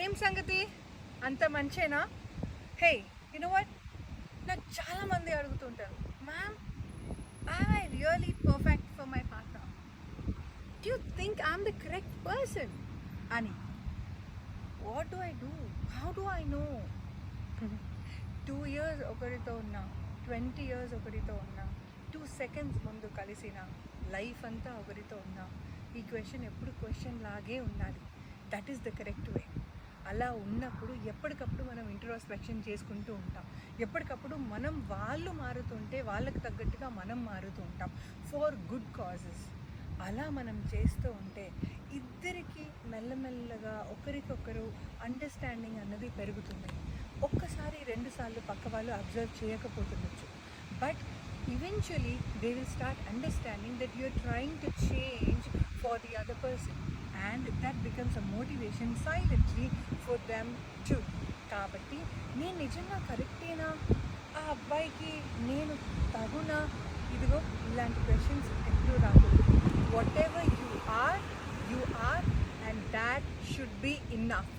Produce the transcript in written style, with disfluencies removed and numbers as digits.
మరేం సంగతి, అంత మంచేనా? హే, యు నో వాట్, నాకు చాలామంది అడుగుతుంటారు, ma'am, am I really perfect for my partner? Do you think I'm the correct person? అని. What do I do? How do I know? 2 years ఒకరితో ఉన్నా, 20 years ఒకరితో ఉన్నా, 2 seconds ముందు కలిసిన లైఫ్ అంతా ఒకరితో ఉన్నా, ఈ క్వశ్చన్ ఎప్పుడు క్వశ్చన్ లాగే ఉండాలి. That is the correct way. అలా ఉన్నప్పుడు ఎప్పటికప్పుడు మనం ఇంట్రోస్పెక్షన్ చేసుకుంటూ ఉంటాం. ఎప్పటికప్పుడు మనం వాళ్ళు మారుతుంటే వాళ్ళకి తగ్గట్టుగా మనం మారుతూ ఉంటాం ఫర్ గుడ్ కాజెస్. అలా మనం చేస్తూ ఉంటే ఇద్దరికి మెల్లమెల్లగా ఒకరికొకరు అండర్స్టాండింగ్ అన్నది పెరుగుతుంది. ఒక్కసారి 2 సార్లు పక్క వాళ్ళు అబ్జర్వ్ చేయకపోతుండొచ్చు, but eventually they will start understanding that you're trying to change for the other person, and that becomes a motivation silently for them too. కాబట్టి నేను నిజంగా కరెక్టేనా, ఆ అబ్బాయికి నేను తగునా, ఇదిగో ఇలాంటి క్వశ్చన్స్ ఎప్పుడు రాకూడదు. Whatever you are, and that should be enough.